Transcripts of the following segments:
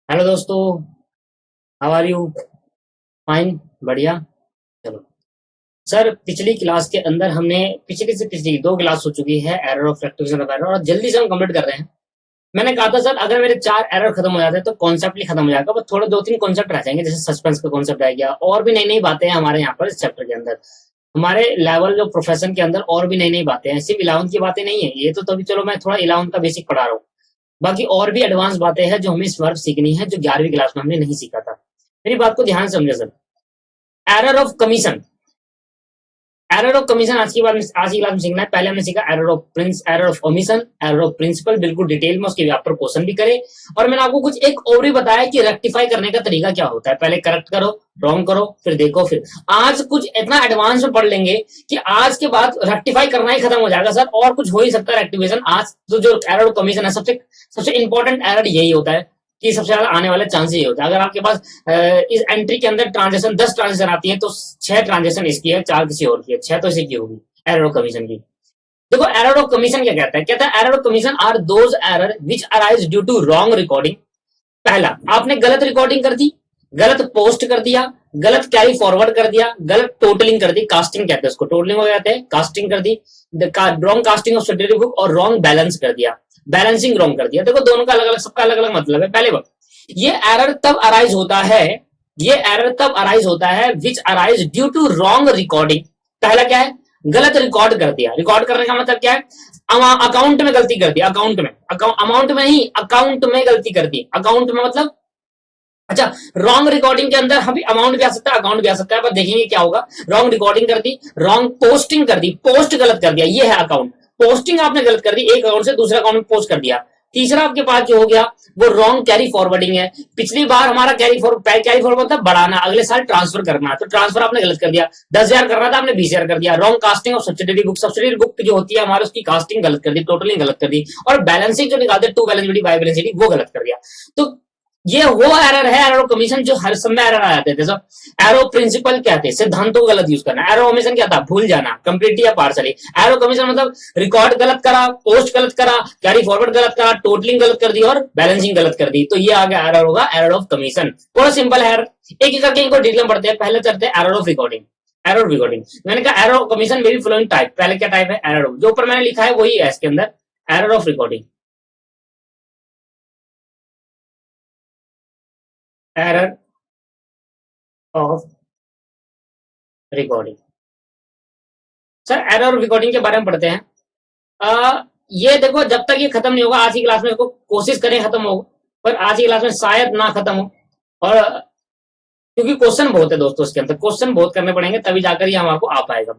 Hello दोस्तों। How are you? Fine. बढ़िया। चलो सर, पिछली क्लास के अंदर हमने पिछली से पिछली दो क्लास हो चुकी है error of rectification of error, और जल्दी से हम कंप्लीट कर रहे हैं। मैंने कहा था सर, अगर मेरे 4 एरर खत्म हो जाते तो कॉन्सेप्ट ही खत्म हो जाएगा, बस थोड़े 2-3 कॉन्सेप्ट रह जाएंगे, जैसे सस्पेंस का कॉन्सेप्ट रह गया, और भी नई नई बातें हैं हमारे यहाँ पर इस चैप्टर के अंदर। हमारे लेवल जो प्रोफेशन के अंदर और भी नई नई बातें हैं, सिर्फ 11th की बातें नहीं है ये तो, तभी चलो मैं थोड़ा 11th का बेसिक पढ़ा रहा हूँ। बाकी और भी एडवांस बातें हैं जो हमें इस वर्ष सीखनी है, जो 11वीं क्लास में हमने नहीं सीखा था। मेरी बात को ध्यान से समझे sir. Error of commission, error of commission आज की क्लास में सीखना है। पहले हमने सीखा error of omission, error of principle, बिल्कुल डिटेल में उसके आप पर क्वेश्चन भी करे। और मैंने आपको कुछ एक और भी बताया कि रेक्टिफाई करने का तरीका क्या होता है। पहले करेक्ट करो, रॉन्ग करो, फिर देखो। फिर आज कुछ इतना एडवांस में पढ़ लेंगे कि आज के बाद रेक्टिफाई करना ही खत्म हो जाएगा सर, और कुछ हो ही सकता है रेक्टिफिकेशन। आज तो जो एरर ऑफ कमीशन है, सबसे सबसे इंपॉर्टेंट एरर यही होता है कि सबसे ज्यादा आने वाले चांसेस ये होता है। अगर आपके पास इस एंट्री के अंदर ट्रांजेक्शन 10 ट्रांजेक्शन आती है तो 6 ट्रांजेक्शन इसकी है, 4 किसी और की है, 6 तो इसी की होगी एरर ऑफ कमीशन की। देखो एरर ऑफ कमीशन क्या कहता है? कहता है error of commission are those error which arise due to wrong recording. पहला, आपने गलत रिकॉर्डिंग कर दी, गलत पोस्ट कर दिया, गलत कैरी फॉरवर्ड कर दिया, गलत टोटलिंग कर दी। कास्टिंग कहते हैं उसको, टोटलिंग कहते हैं, कास्टिंग कर दी। Wrong casting of certificate book और रॉन्ग बैलेंस कर दिया, बैलेंसिंग रॉन्ग कर दिया। देखो दोनों का अलग अलग, सबका अलग अलग मतलब है। पहले वक्त ये एरर तब अराइज होता है, ये एरर तब अराइज होता है which arise due to wrong recording. पहला क्या है? गलत रिकॉर्ड कर दिया। रिकॉर्ड करने का मतलब क्या है? अकाउंट में गलती कर दी, अकाउंट में, अमाउंट में नहीं, अकाउंट में गलती कर दी। अकाउंट में मतलब, अच्छा, रॉन्ग रिकॉर्डिंग के अंदर अभी अमाउंट भी आ सकता है, अकाउंट भी आ सकता है, पर देखेंगे क्या होगा। रॉन्ग रिकॉर्डिंग कर दी, रॉन्ग पोस्टिंग कर दी, पोस्ट गलत कर दिया, ये है अकाउंट। पोस्टिंग आपने गलत कर दी, एक अकाउंट से दूसरे अकाउंट में पोस्ट कर दिया। तीसरा आपके पास जो हो गया वो रॉन्ग कैरी फॉरवर्डिंग है। पिछली बार हमारा कैरी फॉरवर्ड मतलब बढ़ाना, अगले साल ट्रांसफर करना, तो ट्रांसफर आपने गलत कर दिया। 10,000 करना था, आपने 20,000 कर दिया। Wrong casting of subsidiary book, subsidiary book जो होती है हमारे, उसकी कास्टिंग गलत कर दी, टोटलिंग गलत कर दी। और बैलेंसिंग जो निकालते to balance sheet, by balance sheet, वो गलत कर दिया। तो ये वो एरर है, एरो कमीशन, जो हर समय एरर आ जाते थे सब। एरो प्रिंसिपल क्या थे? सिद्धांतों को गलत यूज करना। एरो ओमिशन क्या था? भूल जाना, कंप्लीटली या पार्सली। एरो कमीशन मतलब रिकॉर्ड गलत करा, पोस्ट गलत करा, कैरी फॉरवर्ड गलत करा, टोटलिंग गलत कर दी और बैलेंसिंग गलत कर दी। तो ये आ गया एरर, होगा एरर ऑफ कमीशन। थोड़ा सिंपल है, एक एक करके इनको डिटेल में पढ़ते हैं। पहले चलते हैं error of recording. Error of recording मैंने कहा एरर ऑफ कमीशन में भी फ्लोइंग टाइप। पहले क्या टाइप है? एरर ऑफ, जो ऊपर मैंने लिखा है वही है इसके अंदर, error of recording. Error of recording. Sir error recording के बारे में पढ़ते हैं। ये देखो, जब तक ये खत्म नहीं होगा आज की क्लास में, इसको कोशिश करें खत्म हो, पर आज की क्लास में शायद ना खत्म हो। और क्योंकि क्वेश्चन बहुत है दोस्तों, इसके अंदर क्वेश्चन बहुत करने पड़ेंगे, तभी जाकर ये हमारे आ पाएगा।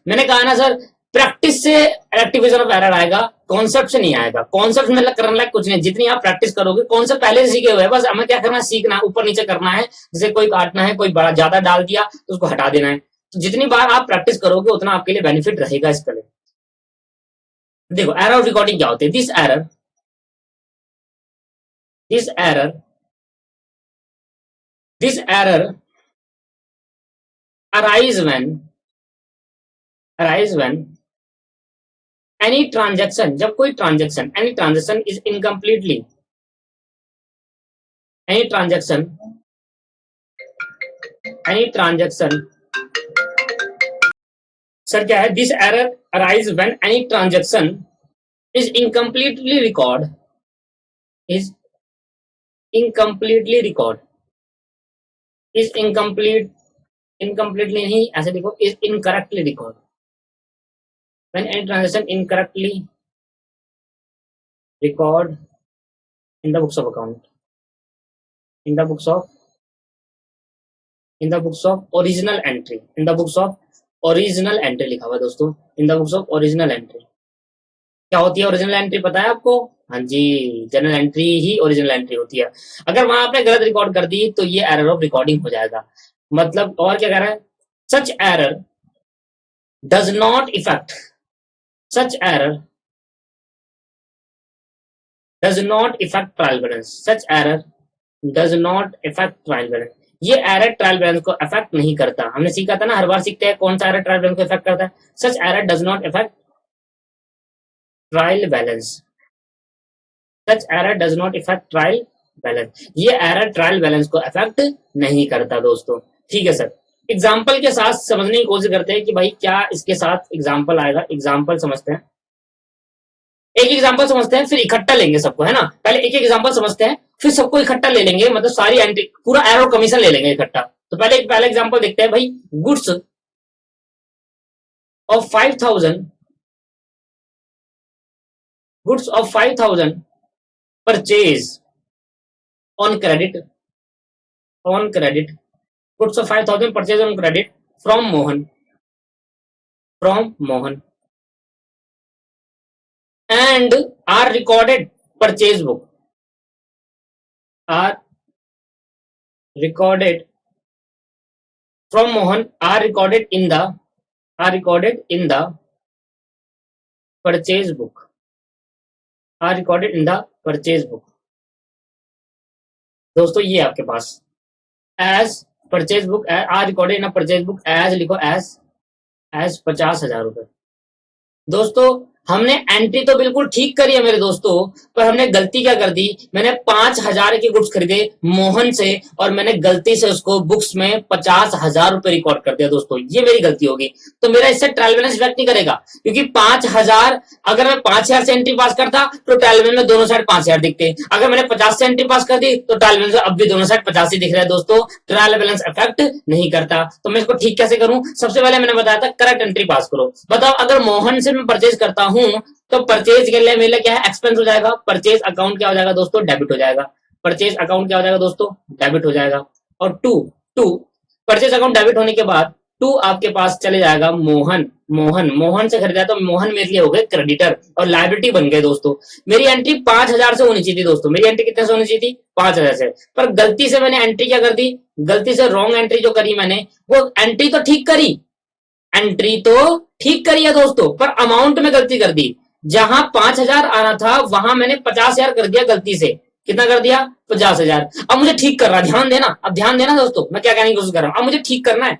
मैंने कहा ना सर, प्रैक्टिस से एक्टिविजन ऑफ एरर आएगा, कॉन्सेप्ट से नहीं आएगा। कॉन्सेप्ट में करने लायक कुछ नहीं, जितनी आप प्रैक्टिस करोगे। कॉन्सेप्ट पहले से सीखे हुए हैं, बस हमें क्या करना है? सीखना, ऊपर नीचे करना है। जैसे कोई काटना है, कोई बड़ा ज्यादा डाल दिया तो उसको हटा देना है। तो जितनी बार आप प्रैक्टिस करोगे उतना आपके लिए बेनिफिट रहेगा इसके लिए। देखो एरर रिकॉर्डिंग क्या होती है? This error this error arise when any transaction, जब कोई transaction, any transaction is incompletely, any transaction, sir क्या है? This error arise when any transaction is incompletely record, is incompletely record, is incomplete, incompletely नहीं, ऐसे देखो, is incorrectly record, when any transaction incorrectly record in the books of account, in the books of original entry, in the books of original entry लिखा हुआ है दोस्तों, इन the books of original entry. क्या होती है ओरिजिनल एंट्री? पता है आपको? हाँ जी, जनरल एंट्री ही ओरिजिनल एंट्री होती है। अगर वहां आपने गलत रिकॉर्ड कर दी तो ये एरर ऑफ रिकॉर्डिंग हो जाएगा। मतलब और क्या कह रहा है? Such error does not effect, such error does not effect trial balance, such error does not effect trial balance. ये एरर ट्रायल बैलेंस को इफेक्ट नहीं करता। हमने सीखा था ना, हर बार सीखते हैं कौन सा एरर ट्रायल बैलेंस को इफेक्ट करता है। Such error does not effect trial balance, such error does not effect trial balance. ये एरर ट्रायल बैलेंस को अफेक्ट नहीं करता दोस्तों। ठीक है सर, एग्जाम्पल के साथ समझने की कोशिश करते हैं कि भाई क्या इसके साथ एग्जाम्पल आएगा। एग्जाम्पल समझते हैं, एक एग्जाम्पल समझते हैं, फिर इकट्ठा लेंगे सबको, है ना। पहले एक एग्जाम्पल समझते हैं, फिर सबको इकट्ठा ले लेंगे, मतलब सारी एंट्री पूरा एरर कमीशन ले लेंगे इकट्ठा। तो पहले एग्जाम्पल देखते हैं भाई, goods of 5000, goods of 5000 purchase on credit, on credit, goods of 5000 purchase on credit from Mohan, from Mohan and are recorded purchase book, are recorded from Mohan, are recorded in the, are recorded in the purchase book, are recorded in the purchase book। दोस्तों ये आपके पास as purchase book are recorded in a purchase book as लिखो as 50,000 रुपए। दोस्तों हमने entry तो बिल्कुल ठीक करी है मेरे दोस्तों, पर हमने गलती क्या कर दी, मैंने 5,000 के गुड्स खरीदे मोहन से और मैंने गलती से उसको बुक्स में 50,000 रुपए रिकॉर्ड कर दिया दोस्तों, ये मेरी गलती होगी। तो मेरा इससे ट्रायल बैलेंस इफेक्ट नहीं करेगा, क्योंकि 5,000 अगर मैं 5,000 से एंट्री पास करता तो ट्रायल बैलेंस में दोनों साइड 5,000 दिखते। अगर मैंने 50 से एंट्री पास कर दी तो ट्रायल बैलेंस अब भी दोनों साइड 50 ही दिख रहा है दोस्तों, ट्रायल बैलेंस इफेक्ट नहीं करता। तो मैं इसको ठीक कैसे करूं, सबसे पहले मैंने बताया था करेक्ट एंट्री पास करो। बताओ अगर मोहन से मैं परचेज करता हूं तो परचेज के लिए मेरे क्या है, एक्सपेंस हो जाएगा, परचेज अकाउंट क्या हो जाएगा दोस्तों, डेबिट हो जाएगा। परचेज अकाउंट क्या हो जाएगा दोस्तों, डेबिट हो जाएगा। और to to purchase account debit होने के बाद टू आपके पास चले जाएगा मोहन, मोहन से खरीदा तो मोहन मेरे लिए हो गए क्रेडिटर और लायबिलिटी बन गए दोस्तों। मेरी एंट्री 5,000 से होनी चाहिए थी दोस्तों, मेरी एंट्री कितने से होनी चाहिए थी, 5,000 से, पर गलती से मैंने एंट्री क्या कर दी, गलती से रॉन्ग एंट्री जो करी मैंने, वो एंट्री तो ठीक करी, एंट्री तो ठीक करी है दोस्तों, पर अमाउंट में गलती कर दी। जहां 5,000 आना था वहां मैंने 50,000 कर दिया गलती से। कितना कर दिया, 50,000। अब मुझे ठीक करना, ध्यान देना, अब ध्यान देना दोस्तों, मैं क्या कहने की कोशिश कर रहा हूं, अब मुझे ठीक करना है।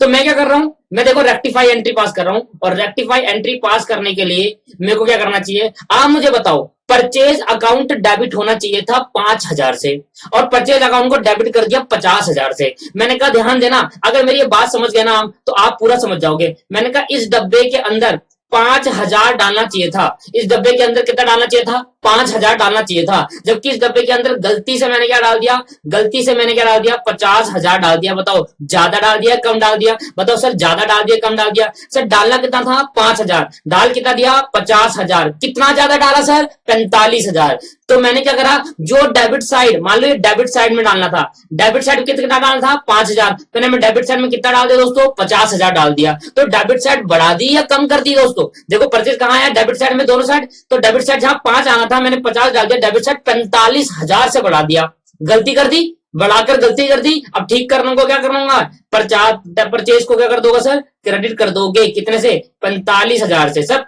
तो मैं क्या कर रहा हूं, मैं देखो रेक्टिफाई एंट्री पास कर रहा हूं, और रेक्टिफाई एंट्री पास करने के लिए मेरे को क्या करना चाहिए, आप मुझे बताओ। परचेज अकाउंट डेबिट होना चाहिए था 5,000 से, और परचेज अकाउंट को डेबिट कर दिया 50,000 से। मैंने कहा ध्यान देना, अगर मेरी ये बात समझ गए ना तो आप पूरा समझ जाओगे। मैंने कहा इस डब्बे के अंदर 5,000 डालना चाहिए था, इस डब्बे के अंदर कितना डालना चाहिए था, 5,000 डालना चाहिए था, जबकि इस डब्बे के अंदर गलती से मैंने क्या डाल दिया, गलती से मैंने क्या डाल दिया, 50,000 डाल दिया। बताओ ज्यादा डाल दिया कम डाल दिया, बताओ सर ज्यादा डाल दिया कम डाल दिया। सर डालना कितना था, 5,000, डाल कितना दिया, 50,000। कितना ज्यादा डाला सर, 45,000। तो मैंने क्या करा, जो डेबिट साइड, मान लो ये डेबिट साइड में डालना था, डेबिट साइड कितना डालना था, 5,000, मैंने मैं डेबिट साइड में कितना डाल दिया दोस्तों, 50,000 डाल दिया। तो डेबिट साइड बढ़ा दी या कम कर दी दोस्तों, देखो परचेज कहां है, डेबिट साइड में, दोनों साइड। तो डेबिट साइड जहां 5 आना था मैंने 50 डाल दिया, डेबिट साइड 45,000 से बढ़ा दिया, गलती कर दी, बढ़ाकर गलती कर दी। अब ठीक करने को क्या करूंगा, परचेज को क्या कर दोगे सर, क्रेडिट कर दोगे, कितने से, 45,000 से। सर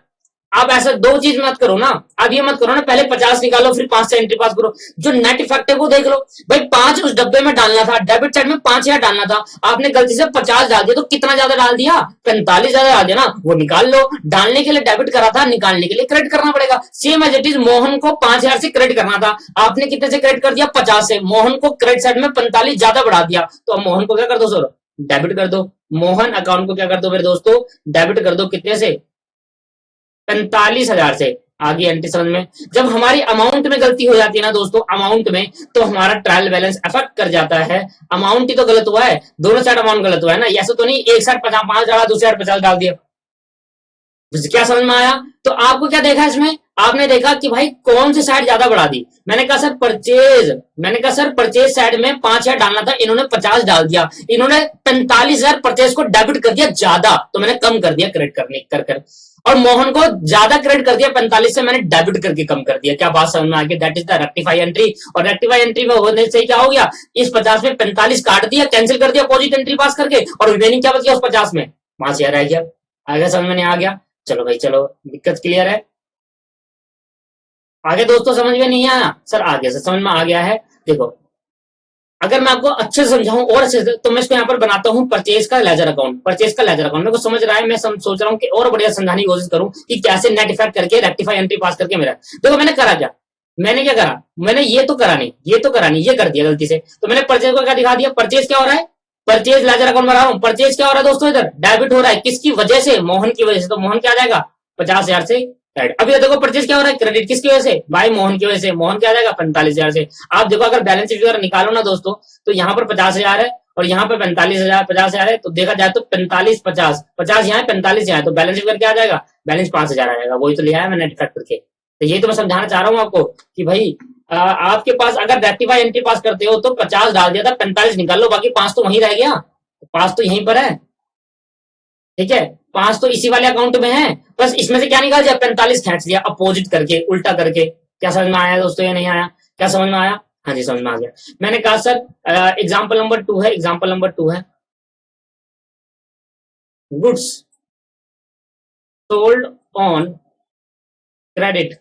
आप ऐसा दो चीज मत करो ना, अब ये मत करो ना, पहले 50 निकालो फिर 5 से एंट्री पास करो, जो नेट इफेक्ट है वो देख लो। भाई 5 उस डब्बे में डालना था, डेबिट साइड में 5,000 डालना था, आपने गलती से 50 डाल दिया, तो कितना ज्यादा डाल दिया, 45 ज्यादा डाल दिया ना, वो निकाल लो। डालने के लिए डेबिट करा था, निकालने के लिए क्रेडिट करना पड़ेगा। Same as it is, Mohan को 5,000 से क्रेडिट करना था, आपने कितने से क्रेडिट कर दिया, 50 से। मोहन को क्रेडिट साइड में 45 ज्यादा बढ़ा दिया, तो अब मोहन को क्या कर दो सर, डेबिट कर दो। मोहन अकाउंट को क्या कर दो मेरे दोस्तों, डेबिट कर दो, कितने से, 45,000 से। आगे एंट्री समझ में, जब हमारी अमाउंट में गलती हो जाती है ना दोस्तों, अमाउंट में, तो हमारा ट्रायल बैलेंस अफेक्ट कर जाता है। अमाउंट ही तो गलत हुआ है, दोनों साइड अमाउंट गलत हुआ है ना, ऐसा तो नहीं एक साइड 5 डाला दूसरी साइड 50 डाल दिया। क्या समझ में आया, तो आपको क्या देखा इसमें, आपने देखा कि भाई कौन सी साइड ज्यादा बढ़ा दी। मैंने कहा सर परचेज, मैंने कहा सर परचेज साइड में 5,000 डालना था, इन्होंने 50 डाल दिया, इन्होंने 45,000 परचेज को डेबिट कर दिया ज्यादा, तो मैंने कम कर दिया क्रेडिट करने कर और मोहन को ज्यादा क्रेडिट कर दिया, 45 से मैंने डेबिट करके कम कर दिया। क्या बात समझ में आ गई, that is the rectify entry. और रेक्टिफाई एंट्री में होने से क्या हो गया, इस 50 में 45 काट दिया, कैंसिल कर दिया अपोजिट एंट्री पास करके, और रिमेनिंग क्या बच गया उस 50 में, 5,000 रह गया। आगे समझ में नहीं आ गया, चलो भाई चलो, दिक्कत क्लियर है। आगे दोस्तों समझ में नहीं आया, सर आगे से समझ में आ गया है। देखो अगर मैं आपको अच्छे से समझाऊं और अच्छे से, तो मैं इसको यहाँ पर बनाता हूँ परचेज का लेजर अकाउंट, परचेज का लेजर अकाउंट। मेरे को समझ रहा है, मैं सोच रहा हूँ कि और बढ़िया समझाने की कोशिश करूँ कि कैसे नेट इफेक्ट करके रेक्टिफाई एंट्री पास करके मेरा। देखो मैंने करा क्या, मैंने क्या करा, मैंने ये तो करा नहीं, ये तो करा नहीं, ये कर दिया गलती से। तो मैंने परचेज को क्या दिखा दिया, परचेज क्या हो रहा है, परचेज लेजर अकाउंट बना रहा हूं, परचेज क्या हो रहा है दोस्तों, इधर डेबिट हो रहा है, किसकी वजह से, मोहन की वजह से। तो मोहन क्या आ जाएगा, 50,000 से क्रेडिट। अभी देखो परचेज क्या हो रहा है, क्रेडिट किसकी वजह से, भाई मोहन की वजह से। मोहन क्या आ जाएगा, 45,000 से। आप देखो अगर बैलेंस शीट वगैरह निकालो ना दोस्तों, तो यहाँ पर 50,000 है और यहाँ पे 45,000, 50,000 है, तो देखा जाए तो 45 50, 50 यहाँ है 45 यहाँ है, तो बैलेंस शीट क्या आ जाएगा, बैलेंस 5,000 आ जाएगा। वही तो लिया है मैंने नेट करके। तो ये तो मैं समझाना चाह रहा हूँ आपको कि भाई आपके पास अगर रेक्टिफाई एंट्री पास करते हो तो 50 डाल दिया था, 45 निकाल लो, बाकी 5 तो वहीं रह गया, 5 तो यहीं पर है, ठीक है, 5 तो इसी वाले अकाउंट में है, बस इसमें से क्या निकाल दिया, 45 खींच लिया अपोजिट करके, उल्टा करके। क्या समझ में आया दोस्तों या नहीं आया, क्या समझ में आया, हाँ जी समझ में आ गया। मैंने कहा सर एग्जाम्पल नंबर 2 है, एग्जाम्पल नंबर 2 है, goods sold on credit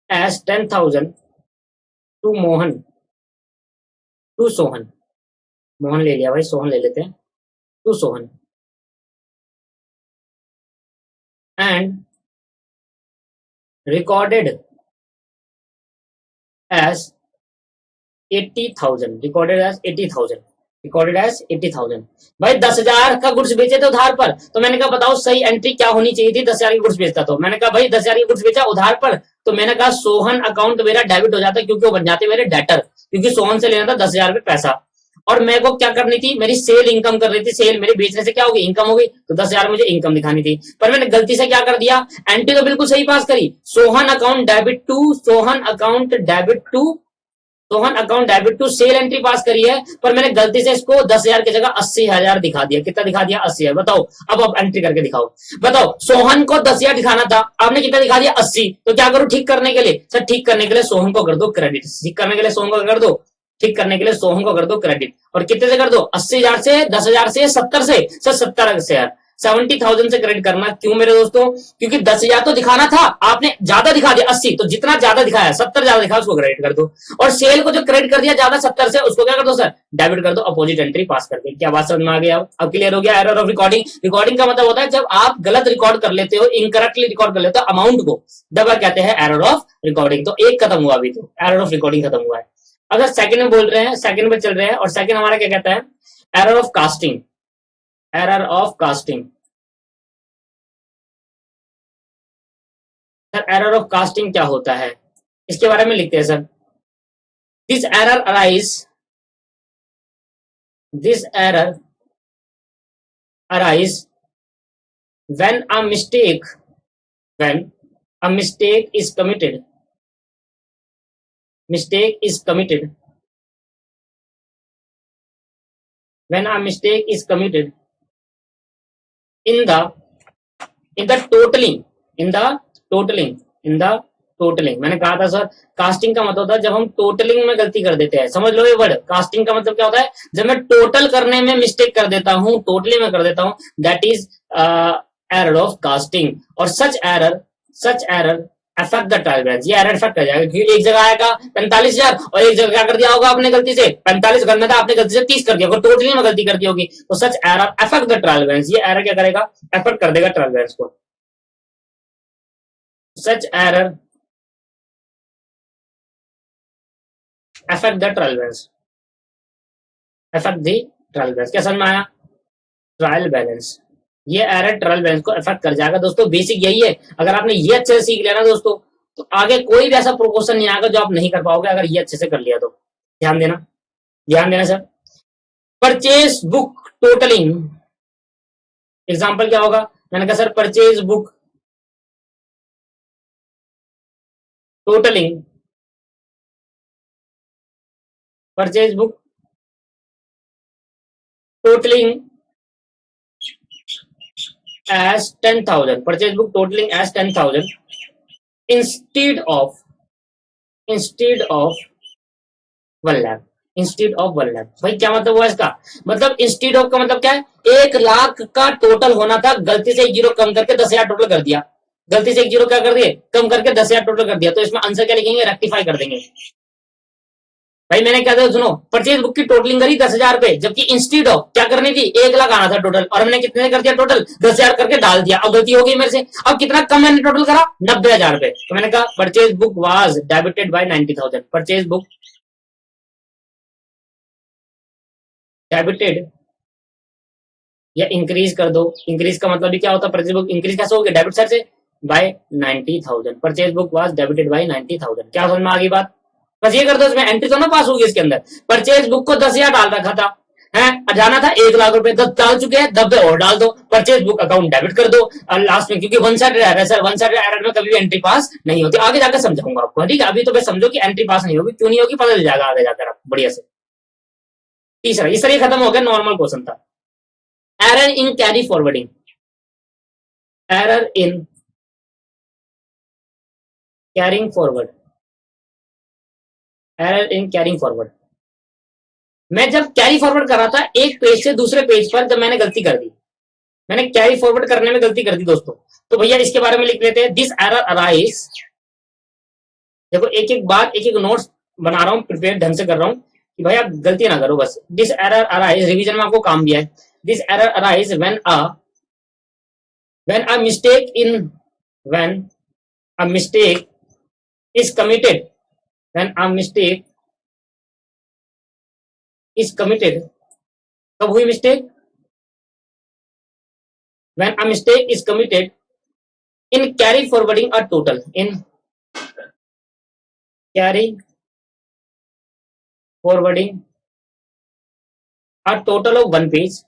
as 10,000 to Mohan, to Sohan, Mohan ले लिया भाई, सोहन ले लेते हैं, to Sohan and recorded as 80,000, recorded as 80,000, recorded as 80,000। भाई 10,000 का गुड्स बेचे थे उधार पर, तो मैंने कहा बताओ सही एंट्री क्या होनी चाहिए थी, 10,000 की गुड्स बेचता, तो मैंने कहा भाई 10,000 की गुड्स बेचा उधार पर, तो मैंने कहा सोहन अकाउंट मेरा डेबिट हो जाता क्योंकि वो बन जाते मेरे डेटर, क्योंकि सोहन से लेना था 10,000 रुपए पैसा। और मेरे को क्या करनी थी, मेरी सेल इनकम कर रही थी, सेल मेरे बेचने से क्या होगी, इनकम होगी, तो 10,000 मुझे इनकम दिखानी थी। पर मैंने गलती से क्या कर दिया, एंट्री तो बिल्कुल सही पास करी, Sohan account debit to, Sohan account debit to, Sohan account debit to sale entry pass करी है, पर मैंने गलती से इसको 10,000 की जगह 80,000 दिखा दिया। कितना दिखा दिया, 80,000। बताओ अब आप एंट्री करके दिखाओ, बताओ सोहन को 10,000 दिखाना था, आपने कितना दिखा दिया, 80। तो क्या करूं ठीक करने के लिए, सर ठीक करने के लिए सोहन को कर दो क्रेडिट, ठीक करने के लिए सोहन को कर दो, ठीक करने के लिए सोहन को कर दो क्रेडिट। और कितने से कर दो, 80,000 से, 10,000 से, 70 से, सर 70 से, 70,000 से क्रेडिट करना। क्यों मेरे दोस्तों, क्योंकि 10,000 तो दिखाना था, आपने ज्यादा दिखा दिया 80, तो जितना ज्यादा दिखाया 70 ज्यादा दिखा उसको क्रेडिट कर दो, और सेल को जो क्रेडिट कर दिया ज्यादा 70 से, उसको क्या कर दो सर, डेबिट कर दो अपोजिट एंट्री पास करके। क्या बात समझ में आ गया, अब क्लियर हो गया। एरर ऑफ रिकॉर्डिंग, रिकॉर्डिंग का मतलब होता है जब आप गलत रिकॉर्ड कर लेते हो, इनकरेक्टली रिकॉर्ड कर लेते हो अमाउंट को, दबा कहते हैं एरर ऑफ रिकॉर्डिंग। तो एक खत्म हुआ, अभी तो एरर ऑफ रिकॉर्डिंग खत्म हुआ है। अगर सेकंड में बोल रहे हैं, सेकंड में चल रहे हैं, और सेकंड हमारा क्या कहता है, error of casting, error of casting. Sir error of casting क्या होता है, इसके बारे में लिखते हैं sir, this error arise, this error arise when a mistake, when a mistake is committed, mistake is committed, when a mistake is committed in the, in the totaling, in the totaling, in the totalling. मैंने कहा था sir casting का मतलब होता है जब हम totalling में गलती कर देते हैं, समझ लो ये वर्ड, कास्टिंग का मतलब क्या होता है, जब मैं टोटल करने में मिस्टेक कर देता हूं, टोटली में कर देता हूं, that is error of casting. और such error, such error affect the trial balance, ये एरर अफेक्ट कर जाएगा, क्योंकि एक जगह आएगा 45,000 और एक जगह क्या कर दिया होगा आपने गलती से, 45 करना था आपने गलती से 30 कर दिया, और टोटली में गलती कर दी होगी, तो such error affect the trial balance, ये एरर क्या करेगा, अफेक्ट कर देगा ट्रायल बैलेंस को। Such error affect the trial balance, affect the trial balance. क्या समझ में आया, ट्रायल बैलेंस, ये एरर ट्रायल बैलेंस को अफेक्ट कर जाएगा दोस्तों। बेसिक यही है, अगर आपने ये अच्छे से सीख लिया ना दोस्तों, तो आगे कोई भी ऐसा प्रोपोर्शन नहीं आएगा जो आप नहीं कर पाओगे, अगर ये अच्छे से कर लिया तो। ध्यान देना, ध्यान देना sir. Purchase book totalling, example क्या होगा, मैंने कहा sir purchase book totalling, purchase book totalling as 10,000, purchase book totaling as 10,000 instead of 1 lakh, instead of 1 lakh. भाई क्या मतलब हुआ इसका, मतलब इंस्टीड ऑफ का मतलब क्या है, 1 लाख का टोटल होना था, गलती से 1 जीरो कम करके 10,000 टोटल कर दिया, गलती से 1 जीरो क्या कर दिए, कम करके 10,000 टोटल कर दिया, तो इसमें आंसर क्या लिखेंगे, रेक्टिफाई कर देंगे। भाई मैंने क्या था सुनो, परचेज बुक की टोटलिंग करी 10,000 रुपए, जबकि इंस्टीड ऑफ क्या करनी थी 1 लाख आना था टोटल, और हमने कितने कर दिया टोटल 10,000 करके डाल दिया। अब गलती हो गई मेरे से। अब कितना कम मैंने टोटल करा 90,000 रुपए। तो मैंने कहा purchase book was debited by 90,000, purchase book debited, या इंक्रीज कर दो। इंक्रीज का मतलब भी क्या होता है, परचेज बुक इंक्रीज कैसे होगी डेबिट साइड से by 90,000, purchase book was debited by 90,000। क्या समझ में आ गई बात? बस ये कर दो, इसमें एंट्री तो ना पास होगी इसके अंदर। परचेज बुक को 10,000 डाल रखा था है, जाना था 1 लाख रुपए, 10 डाल चुके हैं, 10 और डाल दो, परचेज बुक अकाउंट डेबिट कर दो। और लास्ट में क्योंकि वन साइड एरर है सर, वन साइड एरर में कभी भी एंट्री पास नहीं होती, आगे जाकर समझाऊंगा आपको, ठीक है? अभी तो बस समझो कि एंट्री पास नहीं होगी, क्यों नहीं होगी पता चल जाएगा आगे जाकर आपको बढ़िया से। तीसरा, इस तरह खत्म हो गया, नॉर्मल क्वेश्चन था। Error in carry forwarding, error in carrying forward, error in carrying forward. मैं जब कैरी फॉरवर्ड कर रहा था एक पेज से दूसरे पेज पर, जब मैंने गलती कर दी, मैंने कैरी फॉरवर्ड करने में गलती कर दी दोस्तों, तो भैया इसके बारे में लिख लेते हैं। दिस एरर अराइज, देखो एक एक बार एक एक नोट्स बना रहा हूँ, प्रिपेयर ढंग से कर रहा हूँ कि भैया गलती ना करो बस। दिस एरर अराइज, रिवीजन में आपको काम दिया है। This error arise when a mistake in, when a mistake is committed, when a mistake is committed, कब हुई mistake? when a mistake is committed in carry forwarding a total, in carry forwarding a total of one page,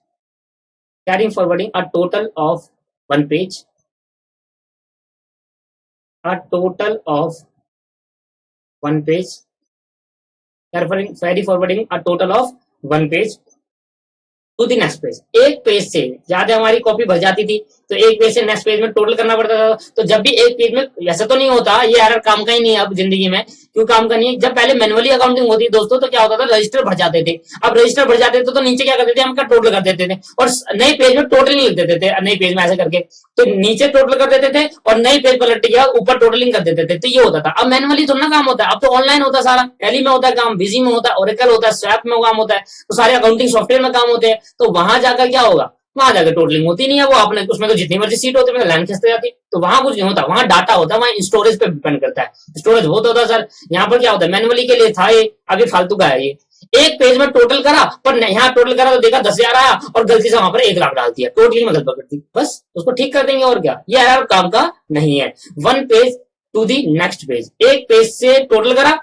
carrying forwarding a total of one page, a total of one page, carry forwarding a total of one page to the next page. एक page से ज्यादा हमारी copy भर जाती थी, तो एक page से नेक्स्ट पेज में टोटल करना पड़ता था। तो जब भी एक पेज में, ऐसा तो नहीं होता, ये एरर काम का ही नहीं है अब जिंदगी में। क्यों काम का नहीं है? जब पहले मैनुअली अकाउंटिंग होती दोस्तों, तो क्या होता था रजिस्टर भर जाते थे। अब रजिस्टर भर जाते थे तो नीचे क्या करते थे हम, टोटल कर देते थे, और नए पेज में टोटल नहीं लिख देते थे। नए पेज में ऐसे करके तो नीचे टोटल कर देते थे और नए पेज पलट गया ऊपर टोटलिंग कर देते थे। तो ये होता था। अब मैनुअली थोड़ा काम होता है, अब तो ऑनलाइन होता है सारा, टैली में होता है काम, बिजी में होता है, ओरेकल होता है, स्वैप में काम होता है, तो सारे अकाउंटिंग सॉफ्टवेयर में काम होते हैं। तो वहां जाकर क्या होगा, वहां जाकर टोटलिंग होती नहीं है। वो आपने उसमें तो जितनी मर्जी सीट होती है लाइन खींचते जाती, तो वहां कुछ नहीं होता, वहां डाटा होता है, वहां स्टोरेज पे डिपेंड करता है। स्टोरेज बहुत होता है सर, यहाँ पर क्या होता है मैनुअली के लिए था ये, अभी फालतू का है ये। एक पेज में टोटल करा, पर यहाँ टोटल करा तो देखा 10,000 आया और गलती से वहां पर 1 लाख डाल दिया, टोटलिंग में गलत कर दी, बस उसको ठीक कर देंगे और क्या। ये एरर काम का नहीं है। One page to the next page, एक पेज से टोटल करा,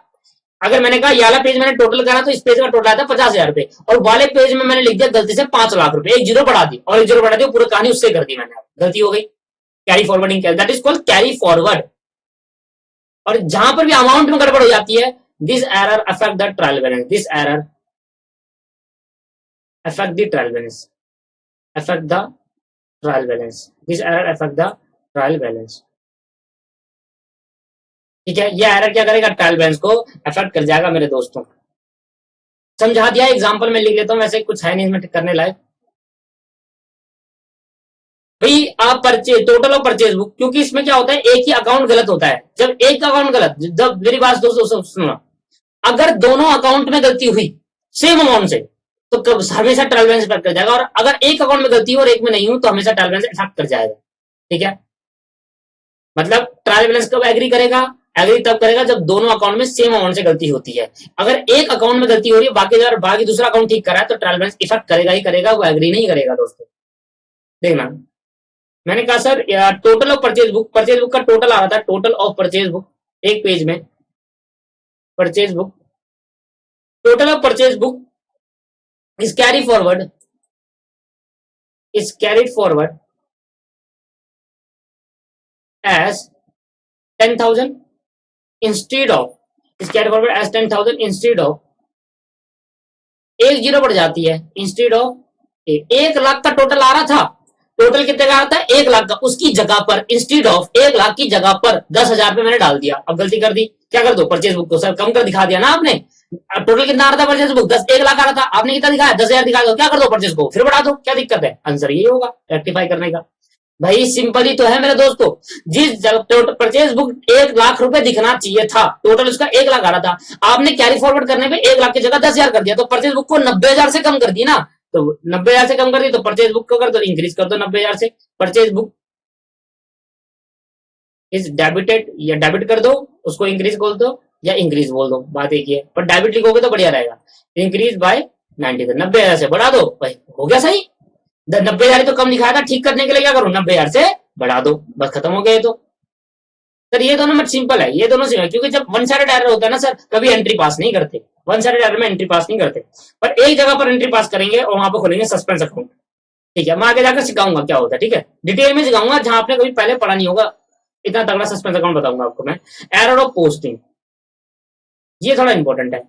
अगर मैंने कहा ये वाला पेज मैंने टोटल करा तो इस पेज का टोटल आया था 50,000 रुपए, और वाले पेज में मैंने लिख दिया गलती से 5 लाख रुपए, एक जीरो बढ़ा दी, और एक जीरो बढ़ा दी, पूरी कहानी उससे कर दी मैंने, गलती हो गई। Carry forwarding, that is called carry forward. और जहां पर भी अमाउंट में गड़बड़ हो जाती है, this error affect the trial balance, this error affect the trial balance, affect the trial balance, this error affect the trial balance. ठीक है, ये एरर क्या करेगा, ट्रायल बैलेंस को अफेक्ट कर जाएगा मेरे दोस्तों। समझा दिया, एग्जांपल में लिख लेता हूं, वैसे कुछ है नहीं इसमें करने लायक। भाई आप purchase, total of purchase book, क्योंकि इसमें क्या होता है एक ही अकाउंट गलत होता है। जब एक अकाउंट गलत, जब मेरी बात दोस्तों सुनना, अगर दोनों अकाउंट में गलती हुई सेम अमाउंट से, तो हमेशा ट्रायल बैलेंस इफेक्ट कर जाएगा। और अगर एक अकाउंट में गलती हो और एक में नहीं हो, तो हमेशा ट्रायल बैलेंस इफेक्ट कर जाएगा। ठीक है, मतलब ट्रायल बैलेंस कब एग्री करेगा, एग्री तब करेगा जब दोनों अकाउंट में सेम अमाउंट से गलती होती है। अगर एक अकाउंट में गलती हो रही है, बाकी दूसरा अकाउंट ठीक करा है, तो ट्रायल बैलेंस इफेक्ट करेगा ही करेगा, वो एग्री नहीं करेगा दोस्तों। देखना, मैंने कहा sir total of purchase book, purchase book का टोटल आ रहा था, टोटल ऑफ परचेज बुक एक पेज में, purchase book, total of purchase book is carry forward, is carried forward as 10,000 instead of, is carry forward as 10,000 instead of, एक zero बढ़ जाती है, इंस्टेड ऑफ 1 लाख का टोटल आ रहा था, टोटल कितने का आ रहा था 1 लाख का, उसकी जगह पर इंस्टेड ऑफ 1 लाख की जगह पर 10,000 रुपए मैंने डाल दिया। अब गलती कर दी, क्या कर दो, परचेज बुक को सर कम कर दिखा दिया ना आपने। अब टोटल कितना आ रहा था परचेज बुक, 1 लाख आ रहा था, आपने कितना दिखाया 10,000 दिखा दो, क्या कर दो परचेज को फिर बढ़ा दो, क्या दिक्कत है, आंसर ये होगा रेक्टिफाई करने का। भाई सिंपल ही तो है मेरे दोस्तों। जिस परचेज बुक 1 लाख रुपए दिखना चाहिए था, टोटल उसका 1 लाख आ रहा था, आपने कैरी फॉरवर्ड करने पे 1 लाख की जगह 10,000 कर दिया, तो परचेज बुक को 90,000 से कम कर दी ना। तो 90,000 से कम कर दी, तो परचेज बुक को कर दो इंक्रीज कर दो 90,000 से। परचेज बुक इज डेबिटेड, या डेबिट कर दो, उसको इंक्रीज बोल दो या इंक्रीज बोल दो, बात एक ही है, पर डेबिट लिखोगे तो बढ़िया रहेगा। इंक्रीज बाय 90, 90,000 से बढ़ा दो भाई, हो गया सही। 90,000 तो कम लिखा था, ठीक करने के लिए क्या करूं, 90,000 से बढ़ा दो, बस खत्म हो गया ये तो। सर ये दोनों में सिंपल है, ये दोनों सिंपल है, क्योंकि जब वन साइडेड एरर होता है ना सर, कभी एंट्री पास नहीं करते, वन साइडेड एरर में एंट्री पास नहीं करते, पर एक जगह पर एंट्री पास करेंगे और वहां पर खोलेंगे सस्पेंस अकाउंट। ठीक है, मैं आगे जाकर सिखाऊंगा क्या होता है, ठीक है, डिटेल में सिखाऊंगा, जहां आपने कभी पहले पढ़ा नहीं होगा, इतना तगड़ा सस्पेंस अकाउंट बताऊंगा आपको मैं। एरर ऑफ पोस्टिंग, ये थोड़ा इंपॉर्टेंट है,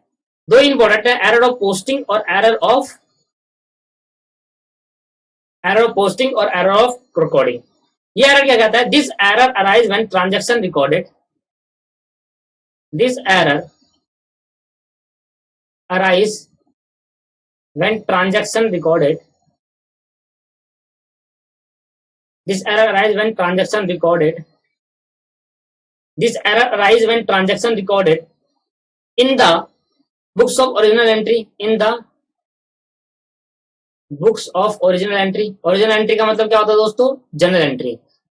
दो इंपॉर्टेंट है, एरर ऑफ पोस्टिंग और एरर ऑफ रिकॉर्डिंग। ये एरर क्या कहता है, this error arise when transaction recorded, this error arise when transaction recorded, this error arise when transaction recorded, this error arise when transaction recorded in the books of original entry, in the books of original entry. Original entry का मतलब क्या होता है दोस्तों, general entry.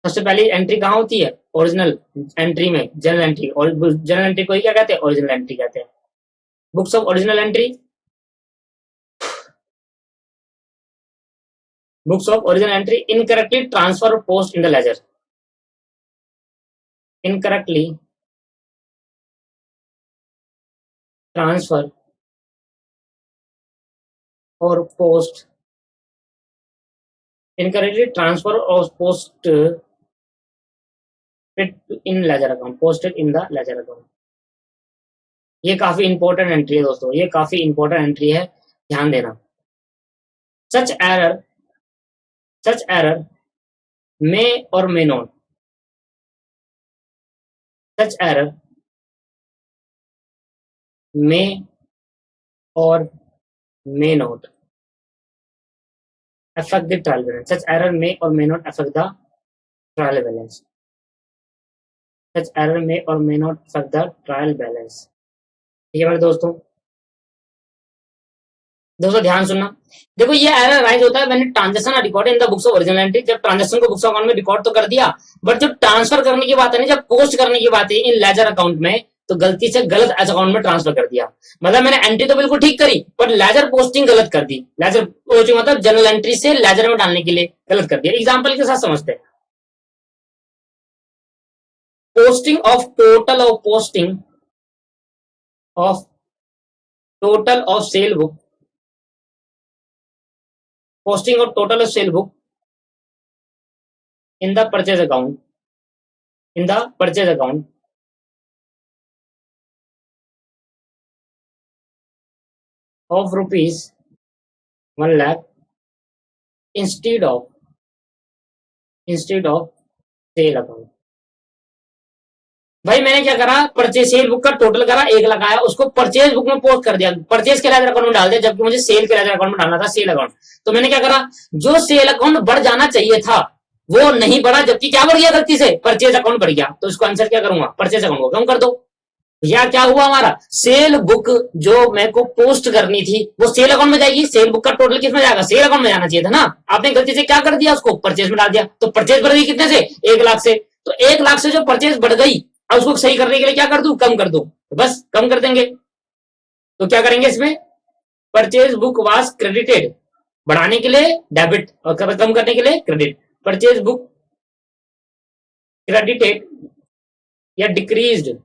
सबसे पहली entry कहाँ होती है, ओरिजिनल एंट्री में, जनरल एंट्री, और जनरल एंट्री को ही क्या कहते हैं, ओरिजिनल एंट्री कहते हैं। Books of original entry, books of original entry incorrectly transfer post in the ledger, incorrectly transfer और पोस्ट, इनकरेक्टली ट्रांसफर और post in ledger account, posted in the ledger account. ये काफी इंपॉर्टेंट एंट्री है दोस्तों, ये काफी इंपॉर्टेंट एंट्री है, ध्यान देना। सच एरर मे और मे नॉट, सच एरर मे और may not affect the trial balance, such error may or may not affect the trial balance, such error may or may not affect the trial balance। ठीक है मेरे दोस्तों, ध्यान सुनना। देखो ये एरर राइज होता है when transaction are recorded in the books of original entry, जब ट्रांजैक्शन को बुक्स ऑफ अकाउंट में रिकॉर्ड तो कर दिया, बट जब ट्रांसफर करने की बात है ना, जब पोस्ट करने की बात है इन लेजर अकाउंट में, तो गलती से गलत अकाउंट में ट्रांसफर कर दिया। मतलब मैंने एंट्री तो बिल्कुल ठीक करी, पर लेजर पोस्टिंग गलत कर दी। लेजर पोस्टिंग मतलब जनरल एंट्री से लेजर में डालने के लिए गलत कर दिया। एग्जाम्पल के साथ समझते हैं। Posting of total of posting of total of cell book, posting of total of sale book in the purchase account, in the purchase account of rupees 1 lakh instead of sale account। भाई मैंने क्या करा, purchase sale book का total करा 1 लाख आया, उसको purchase book में post कर दिया, परचेज के लेजर अकाउंट में डाल दिया, जबकि मुझे सेल के लेजर अकाउंट में डालना था, सेल अकाउंट। तो मैंने क्या करा, जो सेल अकाउंट बढ़ जाना चाहिए था वो नहीं बढ़ा, जबकि क्या बढ़ गया गलती से, परचेज अकाउंट बढ़ गया। तो इसको आंसर क्या करूंगा, परचेज अकाउंट को कम कर दो। या क्या हुआ हमारा, सेल बुक जो मेरे को पोस्ट करनी थी वो सेल अकाउंट में जाएगी, सेल बुक का टोटल किस में जाएगा, सेल अकाउंट में जाना चाहिए था ना, आपने गलती से क्या कर दिया, उसको परचेज में डाल दिया। तो परचेज बढ़ गई कितने से, 1 लाख से। तो 1 लाख से जो परचेज बढ़ गई, अब उसको सही करने के लिए क्या कर दूं, कम कर दूं, तो बस कम कर देंगे। तो क्या करेंगे इसमें, परचेज बुक वाज क्रेडिटेड, बढ़ाने के लिए डेबिट और कम करने के लिए क्रेडिट। परचेज बुक क्रेडिटेड या decreased,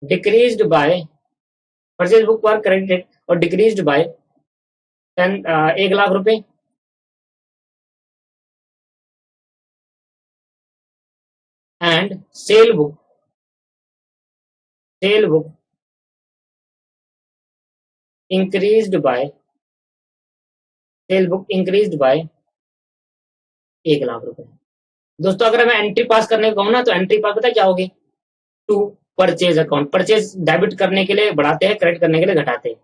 decreased bye, purchase book वर क्रेडिटेड और डिक्रीज्ड बाय 1 लाख रुपए, and sale book increased by, cell book increased by 1 lakh रुपए। दोस्तों अगर मैं एंट्री पास करने को कहूँ ना, तो एंट्री पास पता क्या होगी, to purchase account, purchase debit करने के लिए बढ़ाते हैं, क्रेडिट करने के लिए घटाते हैं।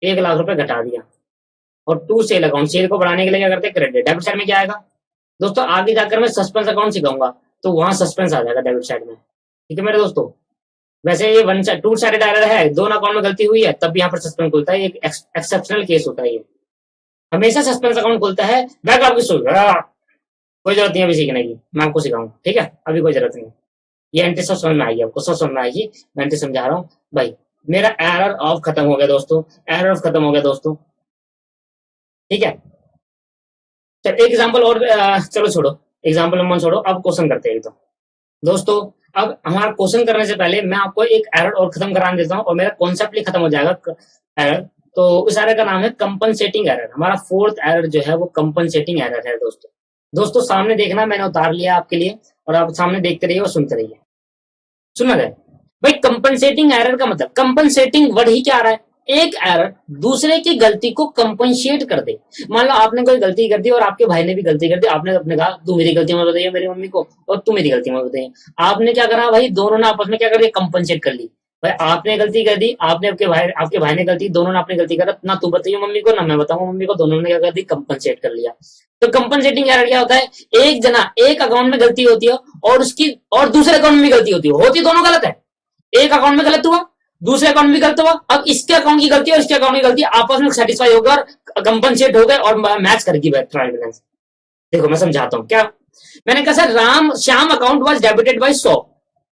1 लाख रुपए घटा दिया। और टू सेल अकाउंट, सेल को बढ़ाने के लिए क्या करते हैं, क्रेडिट। डेबिट साइड में क्या आएगा दोस्तों, आगे जाकर मैं सस्पेंस अकाउंट सिखाऊंगा तो वहां सस्पेंस आ जाएगा डेबिट साइड में। ठीक है मेरे दोस्तों, वैसे ये one side two sided error है, दोनों अकाउंट में गलती हुई है तब यहाँ पर सस्पेंस खुलता है, एक एक्सेप्शनल केस होता है ये, हमेशा सस्पेंस अकाउंट खुलता है। बैक आपकी सोच कोई जरूरत नहीं है अभी सीखने की, मैं आपको सिखाऊंगा, ठीक है, अभी कोई जरूरत नहीं। ये एंट्री सब समझ में आएगी आपको, सब समझ में आएगी, मैं एंट्री समझा रहा हूँ भाई। मेरा एरर ऑफ खत्म हो गया दोस्तों, एरर ऑफ खत्म हो गया दोस्तों, ठीक है। चल एक एग्जांपल और चलो छोड़ो, एग्जांपल मन छोड़ो, अब क्वेश्चन करते हैं। तो दोस्तों अब हमारा क्वेश्चन करने से पहले मैं आपको एक एरर और खत्म करा देता हूँ और मेरा कॉन्सेप्ट भी खत्म हो जाएगा एरर। तो उस एरर का नाम है कंपनसेटिंग एरर। हमारा फोर्थ एरर जो है वो कंपनसेटिंग एरर है दोस्तों। दोस्तों सामने देखना, मैंने उतार लिया आपके लिए और आप सामने देखते रहिए और सुनते रहिए। सुना जाए भाई, कंपनसेटिंग एरर का मतलब, कंपनसेटिंग वर्ड ही क्या आ रहा है, एक एरर दूसरे की गलती को कंपनसेट कर दे। मान लो आपने कोई गलती कर दी और आपके भाई ने भी गलती कर दी, आपने अपने कहा तू मेरी गलती मत बताइए मेरी मम्मी को और तू मेरी गलती मत बताइए। आपने क्या करा भाई, दोनों ने आपस में क्या कर दिया, कंपनसेट कर ली। भाई आपने गलती कर दी, आपने आपके भाई ने गलती, दोनों ने अपनी गलती करा, ना तू बताइए मम्मी को ना मैं बताऊं मम्मी को, दोनों ने क्या कर दी, कंपनसेट कर लिया। तो कंपनसेटिंग एरर क्या होता है, एक जना एक अकाउंट में गलती होती है और उसकी और दूसरे अकाउंट में भी गलती होती दोनों गलत है। एक अकाउंट में गलत हुआ, दूसरे अकाउंट में गलत हुआ, अब इसके अकाउंट की गलती और इसके अकाउंट की गलती आपस में सेटिस्फाई होगा और कंपनसेट हो गए और मैच करेगी ट्रायल बैलेंस। देखो मैं समझाता हूं क्या, मैंने कहा sir Shyam account was debited bye 100,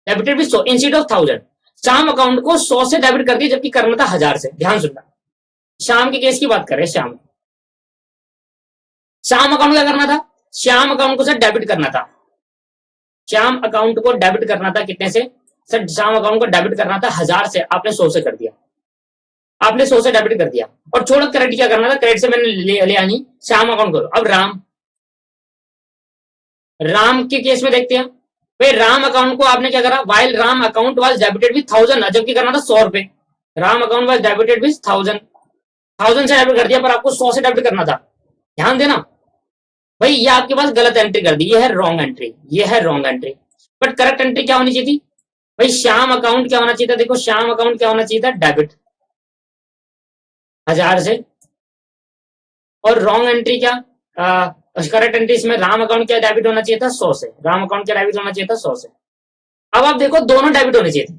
debited bye 100 instead of 1000। Shyam account को 100 से डेबिट कर दिया जबकि करना था 1000 से। ध्यान सुनना, श्याम के केस की बात कर रहे हैं। श्याम अकाउंट क्या करना था, श्याम अकाउंट को सर डेबिट करना था, श्याम अकाउंट को डेबिट करना था कितने से सर, श्याम अकाउंट को डेबिट करना था 1000 से, आपने 100 से कर दिया, आपने 100 से डेबिट कर दिया और छोड़ो क्रेडिट क्या करना था, क्रेडिट से मैंने ले आनी श्याम अकाउंट को। अब राम के केस में देखते हैं भाई, राम अकाउंट को आपने क्या करा, while Ram account was debited with 1000, जबकि करना था 100 रुपए। Ram account was debited with 1000 से डेबिट कर दिया पर आपको 100 से डेबिट करना था। ध्यान देना भाई, ये आपके पास गलत एंट्री कर दी, ये है रॉन्ग एंट्री, ये है wrong entry. But correct entry क्या होनी चाहिए थी भाई, श्याम अकाउंट क्या होना चाहिए था, देखो श्याम अकाउंट क्या होना चाहिए था, डेबिट 1000 से, और रॉन्ग एंट्री क्या, करेक्ट एंट्री इसमें राम अकाउंट क्या डेबिट होना चाहिए था 100 से, राम अकाउंट क्या डेबिट होना चाहिए था 100 से। अब आप देखो दोनों डेबिट होने चाहिए थे।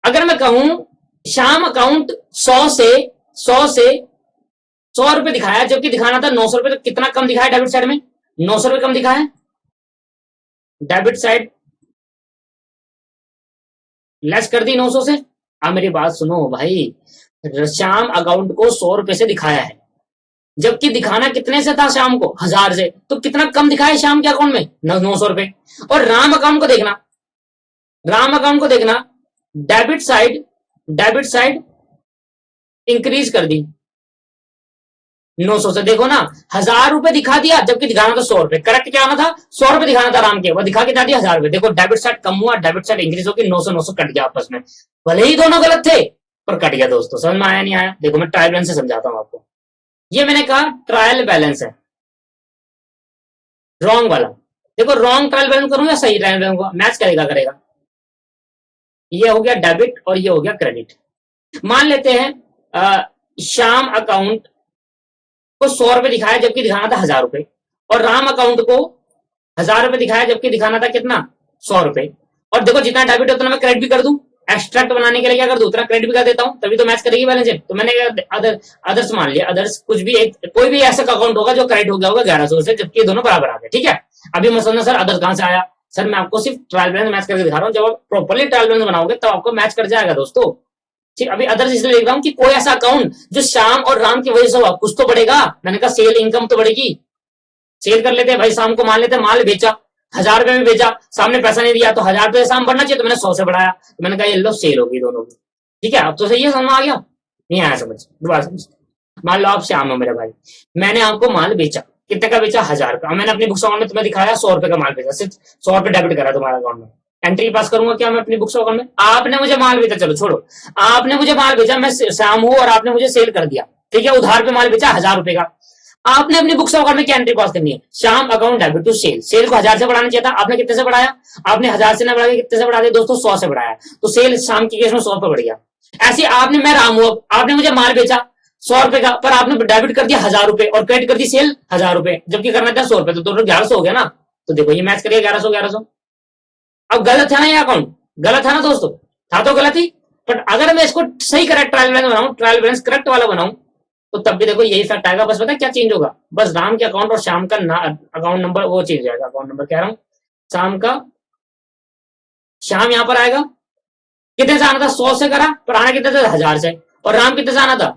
अगर मैं कहूं श्याम अकाउंट 100 रुपए दिखाया जबकि दिखाना था 900 रुपए, तो कितना कम दिखाया डेबिट साइड में, 900 रुपए कम दिखाया डेबिट साइड, लेस कर दी 900 से। अब मेरी बात सुनो भाई, श्याम अकाउंट को 100 रुपए से दिखाया है जबकि दिखाना कितने से था शाम को, 1000 से, तो कितना कम दिखाया शाम के अकाउंट में, 900 रुपए। और राम अकाउंट को देखना, राम अकाउंट को देखना, डेबिट साइड इंक्रीज कर दी 900 से। देखो ना 1000 रुपए दिखा दिया जबकि दिखाना था 100 रुपए, करेक्ट क्या आना था 100 रुपए दिखाना था राम के, वो दिखा के दिया 1000 रुपए। देखो डेबिट साइड कम हुआ, डेबिट साइड इंक्रीज होगी, 900 कट गया आपस में, भले ही दोनों गलत थे पर कट गया। दोस्तों समझ में आया नहीं आया, देखो मैं ट्रायल बैलेंस से समझाता हूं आपको। ये मैंने कहा ट्रायल बैलेंस है रॉन्ग वाला, देखो रॉन्ग ट्रायल बैलेंस करूं या सही ट्रायल बैलेंस, मैच करेगा। ये हो गया डेबिट और ये हो गया क्रेडिट। मान लेते हैं श्याम अकाउंट को 100 रुपए दिखाया जबकि दिखाना था 1000 रुपए, और राम अकाउंट को 1000 रुपए दिखाया जबकि दिखाना था कितना 100 रुपए। और देखो जितना डेबिट उतना मैं क्रेडिट भी कर दूं, एक्सट्रैक्ट बनाने के लिए क्या कर दूं, उतना क्रेडिट भी कर देता हूं, तभी तो मैच करेगी बैलेंस शीट। तो मैंने अदर्स मान लिया, अदर्स कुछ भी कोई भी ऐसा अकाउंट होगा जो क्रेडिट हो गया होगा 1100 से, जबकि दोनों बराबर आ गए। ठीक है, अभी मैं समझना सर अदर्स कहां से आया, सर मैं आपको सिर्फ ट्रायल बैलेंस मैच करके दिखा रहा हूँ, जब आप प्रॉपरली ट्रायल बैलेंस बनाओगे तब आपको मैच कर जाएगा दोस्तों। ठीक, अभी अदर्स इसलिए देख रहा हूँ कि कोई ऐसा अकाउंट जो श्याम और राम की वजह से हुआ, कुछ तो बढ़ेगा। मैंने कहा सेल इनकम तो बढ़ेगी, सेल कर लेते हैं भाई, शाम को मान लेते माल बेचा 1000 रुपए में बेचा, सामने पैसा नहीं दिया तो 1000 रुपए शाम बढ़ना चाहिए, तो मैंने 100 से बढ़ाया, तो मैंने कहा ये लो सेल होगी दोनों की। ठीक है, अब तो सही है, समझ आ गया, नहीं आया समझ, दोबारा समझ। मान लो आप श्याम हो मेरे भाई, मैंने आपको माल बेचा, कितने का बेचा 1000 का, मैंने अपनी बुक्स अकाउंट में तुम्हें दिखाया 100 रुपए का माल बेचा, सिर्फ 100 रुपए डेबिट करा तुम्हारे अकाउंट में, एंट्री पास करूंगा क्या मैं अपनी बुक्स अकाउंट में। आपने मुझे माल बेचा, चलो छोड़ो, आपने मुझे माल बेचा, मैं श्याम हूं और आपने मुझे सेल कर दिया, ठीक है, उधार पे माल बेचा 1000 रुपए का। आपने अपनी बुक्स अकाउंट में क्या एंट्री पास करनी है, Shyam account debit to sale, sale को 1000 से बढ़ाना चाहिए था, आपने कितने से बढ़ाया, आपने 1000 से ना बढ़ा के कितने से बढ़ा दिया दोस्तों, 100 से बढ़ाया, तो सेल शाम के केस में 100 पे बढ़ गया। ऐसे आपने, मैं राम हूं, आपने मुझे माल बेचा 100 रुपए का, पर आपने डेबिट कर दिया 1000 रुपए और क्रेडिट कर दी सेल 1000 रुपए, जबकि करना था 100 रुपए, तो टोटल 1100 हो गया ना। तो देखो ये मैच करिए 1100 1100। अब गलत है ना ये अकाउंट, गलत है ना दोस्तों, था तो गलत ही। बट अगर मैं इसको सही करेक्ट ट्रायल बैलेंस बनाऊं, ट्रायल बैलेंस करेक्ट वाला बनाऊं, तो तब भी देखो यही फैक्ट आएगा। बस पता है क्या चेंज होगा, बस राम के अकाउंट और श्याम का अकाउंट नंबर वो चेंज आएगा, अकाउंट नंबर कह रहा हूं, शाम का, श्याम यहां पर आएगा। कितने से आना था, 100 से करा, पर आना कितने से, 1000 से। और राम कितने से आना था,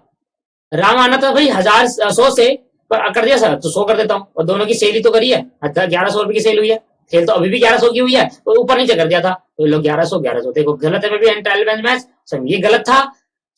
राम आना था भाई 100 से, पर कर दिया सर तो 100 कर देता हूँ, और दोनों की सेल ही तो करी है, 1100 रुपए की सेल हुई है, सेल तो अभी भी 1100 की हुई है, तो ऊपर नीचे कर दिया था, तो लोग 1100 1100, देखो गलत है, भी ट्रायल बैलेंस मैच सर, ये गलत था,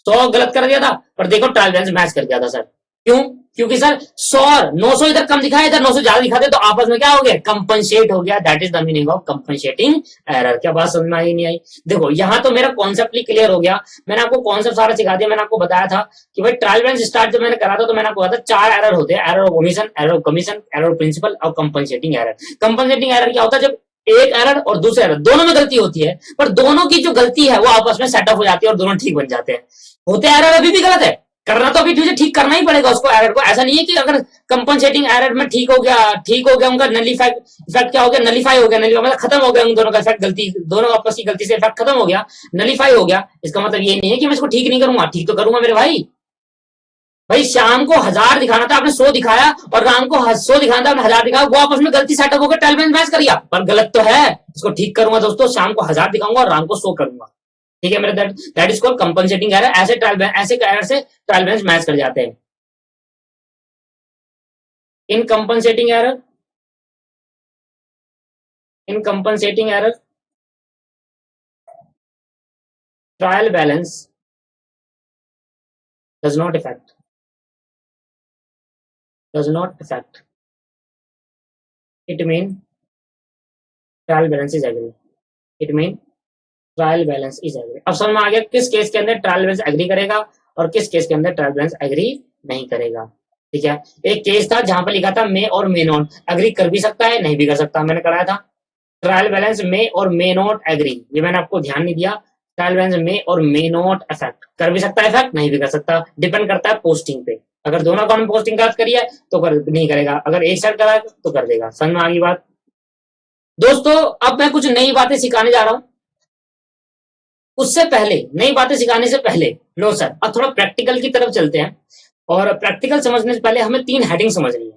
100 गलत कर दिया था, पर देखो ट्रायल बैलेंस मैच कर दिया था सर। क्यों, क्योंकि सर 100 900 इधर कम दिखाया, इधर 900 ज्यादा दिखाते, तो आपस में क्या हो गया, कंपनसेट हो गया, that is the meaning of compensating error. क्या बात समझ में आई नहीं आई। देखो यहां तो मेरा कॉन्सेप्ट क्लियर हो गया, मैंने आपको कॉन्सेप्ट सारा सिखा दिया, मैंने आपको बताया था कि भाई ट्रायल बैलेंस स्टार्ट जब मैंने करा था, तो मैंने आपको बताया था 4 एरर होते हैं, error of omission, error of commission, error of principle और कंपनसेटिंग एरर। कंपनसेटिंग एरर क्या होता है, जब एक एरर और दूसरा एरर दोनों में गलती होती है, पर दोनों की जो गलती है वो आपस में सेटअप हो जाती है और दोनों ठीक बन जाते हैं। होते एरर अभी भी गलत है, करना तो अभी तुझे ठीक करना ही पड़ेगा उसको, एरर को। ऐसा नहीं है कि अगर कंपनसेटिंग एरर में ठीक हो गया उनका नलीफाई इफेक्ट, क्या हो गया, नलीफाई हो गया, नलीफाई मतलब खत्म हो गया उन दोनों का इफेक्ट, गलती दोनों आपस की गलती से इफेक्ट खत्म हो गया, नलीफाई हो गया, इसका मतलब ये नहीं है कि मैं इसको ठीक नहीं करूंगा, ठीक तो करूंगा मेरे भाई। भाई शाम को 1000 दिखाना था, आपने 100 दिखाया, और राम को 100 दिखाना था, आपने 1000 दिखाया, वो आपस में गलती सेटअप होकर ट्रायल बैलेंस मैच कर गया, पर गलत तो है, इसको ठीक करूंगा दोस्तों, शाम को 1000 दिखाऊंगा और राम को 100 करूंगा, ठीक है मेरे, that is called compensating error. ऐसे एरर से ट्रायल बैलेंस मैच कर जाते हैं। In compensating error, in compensating error trial balance does not affect does not affect it mean trial balance is agree, it mean trial balance is agree. अब समझ में आ गया किस केस के अंदर ट्रायल बैलेंस एग्री करेगा और किस केस के अंदर ट्रायल बैलेंस एग्री नहीं करेगा, ठीक है। एक केस था जहां पर लिखा था मे और मे नॉट, एग्री कर भी सकता है नहीं भी कर सकता, मैंने कराया था ट्रायल बैलेंस मे और मे नॉट एग्री, ये मैंने आपको ध्यान नहीं दिया। ट्रायल बैलेंस मे और मे नॉट अफेक्ट, कर भी सकता है इफेक्ट, नहीं भी कर सकता, डिपेंड करता है पोस्टिंग पे। अगर दोनों अकाउंट में पोस्टिंग गलत करी है तो नहीं करेगा, अगर एक साइड करा तो कर देगा। समझ में आ गई बात दोस्तों। अब मैं कुछ नई बातें सिखाने जा रहा हूं, उससे पहले, नई बातें सिखाने से पहले, लो सर अब थोड़ा प्रैक्टिकल की तरफ चलते हैं, और प्रैक्टिकल समझने से पहले हमें 3 हेडिंग समझनी है।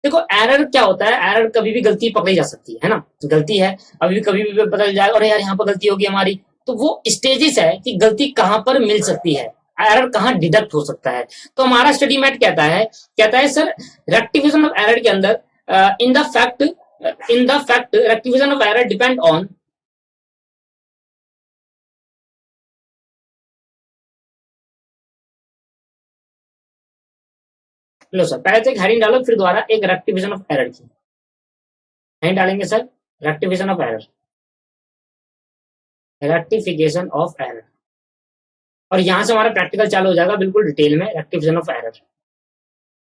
देखो एरर क्या होता है, एरर कभी भी गलती पकड़ी जा सकती है ना, गलती है अभी भी कभी भी बदल जाए, और यार यहाँ पर गलती होगी हमारी, तो वो स्टेजेस है कि गलती कहां पर मिल सकती है, एरर कहां डिडक्ट हो सकता है। तो हमारा स्टडी मैट कहता है सर, रेक्टिफिकेशन ऑफ एरर के अंदर in the fact rectification of error depend on, low sir पहले तो एक हेडिंग डालो, फिर दोबारा एक रेक्टिफिकेशन ऑफ एरर की हेडिंग डालेंगे sir, rectification of error, rectification of error, और यहां से हमारा प्रैक्टिकल चालू हो जाएगा बिल्कुल डिटेल में, रेक्टिफिकेशन ऑफ एरर।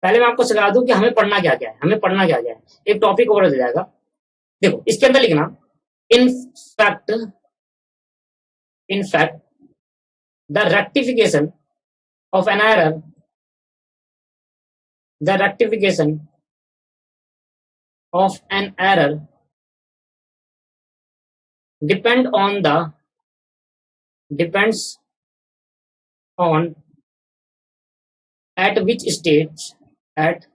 पहले मैं आपको सिखा दूं कि हमें पढ़ना क्या क्या है, हमें पढ़ना क्या क्या है, एक टॉपिक ओवर हो जाएगा। देखो इसके अंदर लिखना, in fact the rectification of an error, the rectification of an error depend on the depends on at which stage at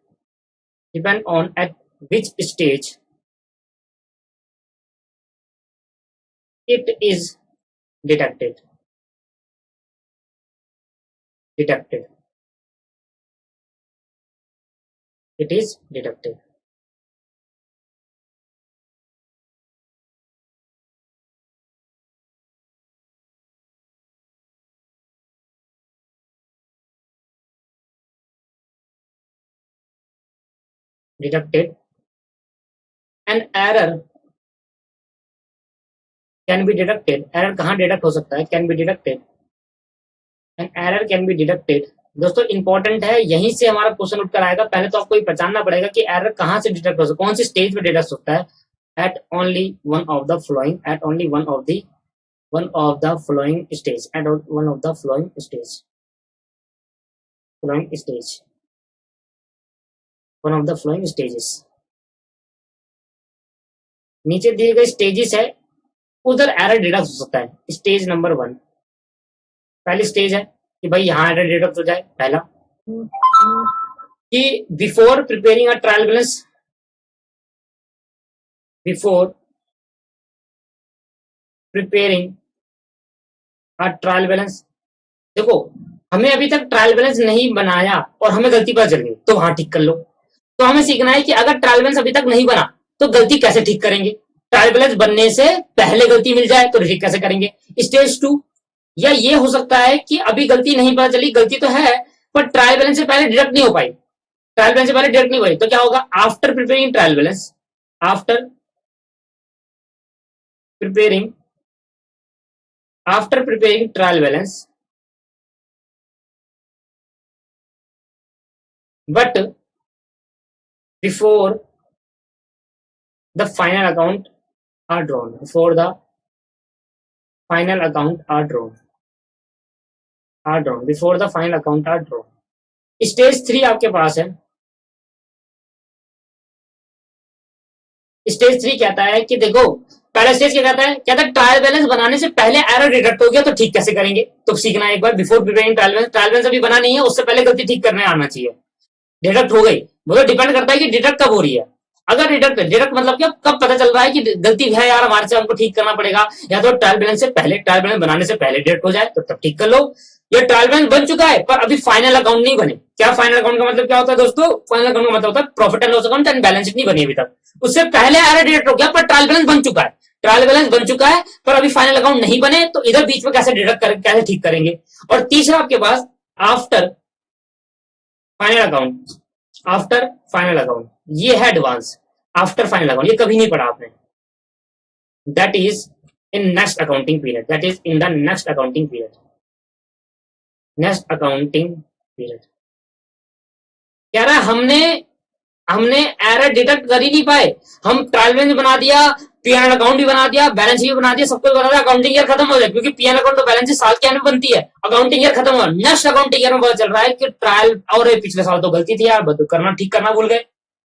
depend on at which stage it is detected it is detected। detected an error can be detected, error कहां deduct हो सकता है, can be detected an error can be detected। दोस्तों important है, यहीं से हमारा question उठकर आएगा। पहले तो आपको ये पहचानना पड़ेगा कि एरर कहां से डिटेक्ट हो सकता है, कौन सी स्टेज पे डिटेक्ट होता है, at only one of the following, at only one of the one of the following stage and one of the following stage one of the following stages। नीचे दिए गए स्टेजेस है, उधर एरर डिडक्ट हो सकता है। स्टेज नंबर 1 पहली stage है कि भाई यहाँ एरर डिडक्ट हो जाए। पहला कि before preparing a trial balance, before preparing a trial balance, देखो हमें अभी तक ट्रायल बैलेंस नहीं बनाया और हमें गलती पता चल गई तो वहां ठीक कर लो। तो हमें सीखना है कि अगर ट्रायल बैलेंस अभी तक नहीं बना तो गलती कैसे ठीक करेंगे। ट्रायल बैलेंस बनने से पहले गलती मिल जाए तो ठीक कैसे करेंगे। स्टेज 2, या ये हो सकता है कि अभी गलती नहीं पता चली, गलती तो है पर ट्रायल बैलेंस से पहले डिडक्ट नहीं हो पाई, ट्रायल बैलेंस से पहले डिडक्ट नहीं हुई, तो क्या होगा, after preparing trial balance, after preparing trial balance, but before the final account are drawn, before the final account are drawn, before the final account are drawn। Stage 3 आपके पास है। Stage 3 कहता है कि देखो पहला स्टेज क्या कहता है ट्रायल बैलेंस बनाने से पहले एरर डिडक्ट हो गया तो ठीक कैसे करेंगे। तो सीखना है एक बार, before preparing trial balance, trial balance अभी बना नहीं है, उससे पहले गलती ठीक करने आना चाहिए। डिडक्ट हो गई, वो तो डिपेंड करता है कि डिडक्ट कब हो रही है। अगर डिडक्ट मतलब क्या, कब पता चल रहा है कि गलती है यार हमारे से, हमको ठीक करना पड़ेगा, या तो ट्रायल बैलेंस से पहले, ट्रायल बैलेंस बनाने से पहले डिडक्ट हो जाए तो तब ठीक कर लो। ये ट्रायल बैलेंस बन चुका है पर अभी फाइनल अकाउंट नहीं बने। क्या फाइनल अकाउंट का मतलब क्या होता है दोस्तों, फाइनल अकाउंट का मतलब होता है profit and loss account and balance sheet नहीं बनी अभी तक, उससे पहले एरर डिडक्ट हो गया पर ट्रायल बैलेंस बन चुका है। ट्रायल बैलेंस बन चुका है पर अभी फाइनल अकाउंट नहीं बने, तो इधर बीच में कैसे डिडक्ट करेंगे, कैसे ठीक करेंगे। और तीसरा आपके पास after final account, after final account, ये है एडवांस। आफ्टर फाइनल अकाउंट ये कभी नहीं पढ़ा आपने, that is in next accounting period, that is in the next accounting period, next accounting period. कह रहा है हमने एरर डिटेक्ट कर ही नहीं पाए, हम ट्रायल बैलेंस बना दिया, पीएनएल अकाउंट भी बना दिया, बैलेंस शीट भी बना दिया, सब कुछ बना दिया, अकाउंटिंग ईयर खत्म हो जाए, क्योंकि पीएनएल अकाउंट तो बैलेंस शीट साल के एंड में बनती है, अकाउंटिंग ईयर खत्म हुआ, नेक्स्ट अकाउंटिंग ईयर में पता चल रहा है कि ट्रायल और पिछले साल तो गलती थी यार, करना ठीक करना भूल गए।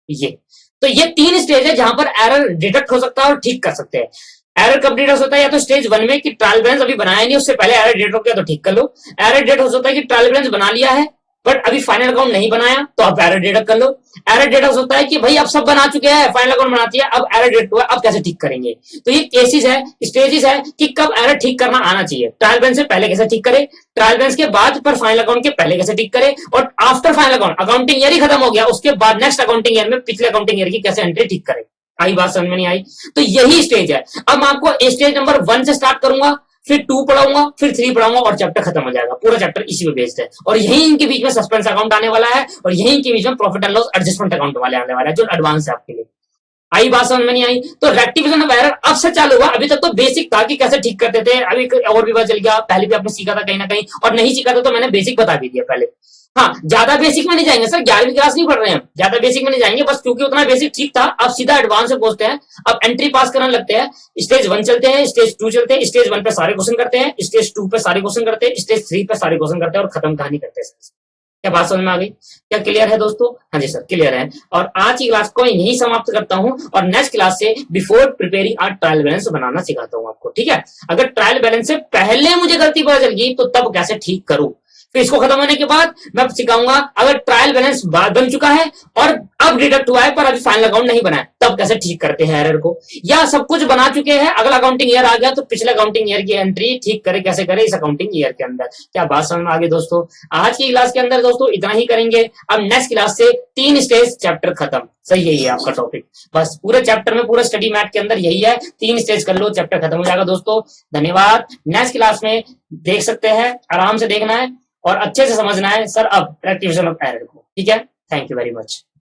ये तो ये 3 स्टेज है जहां पर एरर डिटेक्ट हो सकता है और ठीक कर सकते हैं। एरर कब डिटेक्ट होता है, या तो स्टेज 1 में कि ट्रायल बैलेंस अभी बनाया नहीं, उससे पहले एरर डिटेक्ट हो गया तो ठीक कर लो। एरर डिटेक्ट हो सकता है कि ट्रायल बैलेंस बना लिया है बट अभी फाइनल अकाउंट नहीं बनाया तो आप एरर डिटेक्ट कर लो। एरर डिटेक्ट होता है कि भाई अब सब बना चुके हैं, फाइनल अकाउंट बनाती है, अब एरर डिटेक्ट हुआ, अब कैसे ठीक करेंगे। तो ये केसेस है, स्टेजेस है कि कब एरर ठीक करना आना चाहिए। ट्रायल बैलेंस से पहले कैसे ठीक करे, ट्रायल बैलेंस के बाद पर फाइनल अकाउंट के पहले कैसे ठीक करे, और after final account, accounting year ही खत्म हो गया उसके बाद नेक्स्ट अकाउंटिंग ईयर में पिछले अकाउंटिंग ईयर की कैसे एंट्री ठीक करे। आई बात समझ में नहीं आई, तो यही स्टेज है। अब मैं आपको स्टेज नंबर 1 से स्टार्ट करूंगा, फिर 2 पढ़ाऊंगा, फिर 3 पढ़ाऊंगा और चैप्टर खत्म हो जाएगा। पूरा चैप्टर इसी पे बेस्ड है, और यही इनके बीच में सस्पेंस अकाउंट आने वाला है, और यही इनके बीच में profit and loss adjustment account वाले आने वाला है, जो एडवांस है आपके लिए। आई बात समझ में नहीं आई, तो रेक्टिफिकेशन ऑफ एरर अब से चालू हुआ, अभी तक तो बेसिक था कि कैसे ठीक करते थे, अभी और भी पता चल गया, पहले भी आपने सीखा था कहीं ना कहीं, और नहीं सीखा था तो मैंने बेसिक बता भी दिया पहले। हाँ, ज्यादा बेसिक में नहीं जाएंगे सर, 11वीं क्लास नहीं पढ़ रहे हैं, ज्यादा बेसिक में नहीं जाएंगे, बस क्योंकि उतना बेसिक ठीक था, अब सीधा एडवांस में पहुंचते हैं, अब एंट्री पास करने लगते हैं। स्टेज 1 चलते हैं, स्टेज 2 चलते हैं, स्टेज 1 पे सारे क्वेश्चन करते हैं, स्टेज 2 पे सारे क्वेश्चन करते हैं, स्टेज 3 पे सारे क्वेश्चन करते हैं और खत्म कहानी करते हैं। क्या बात समझ में आ गई, क्या क्लियर है दोस्तों? हाँ जी सर क्लियर है। और आज की क्लास को यही समाप्त करता हूं, और नेक्स्ट क्लास से बिफोर प्रिपेयरिंग आ ट्रायल बैलेंस बनाना सिखाता हूं आपको, ठीक है। अगर ट्रायल बैलेंस से पहले मुझे गलती पता चल गई तो तब कैसे ठीक करूं, फिर इसको खत्म होने के बाद मैं सिखाऊंगा अगर ट्रायल बैलेंस बन चुका है और अब डिडक्ट हुआ है पर अभी फाइनल अकाउंट नहीं बना है तब कैसे ठीक करते हैं एरर को, या सब कुछ बना चुके हैं, अगला अकाउंटिंग ईयर आ गया तो पिछले अकाउंटिंग ईयर की एंट्री ठीक करे कैसे करे इस अकाउंटिंग ईयर के अंदर। क्या बात समझ में आ गई दोस्तों? आज की क्लास के अंदर दोस्तों इतना ही करेंगे, अब नेक्स्ट क्लास से 3 स्टेज चैप्टर खत्म। सही यही है आपका टॉपिक, बस पूरे चैप्टर में पूरे स्टडी मैथ के अंदर यही है, 3 स्टेज कर लो चैप्टर खत्म हो जाएगा दोस्तों। धन्यवाद। नेक्स्ट क्लास में देख सकते हैं, आराम से देखना है और अच्छे से समझना है सर अब रेक्टिफिकेशन ऑफ एरर को, ठीक है। Thank you very much.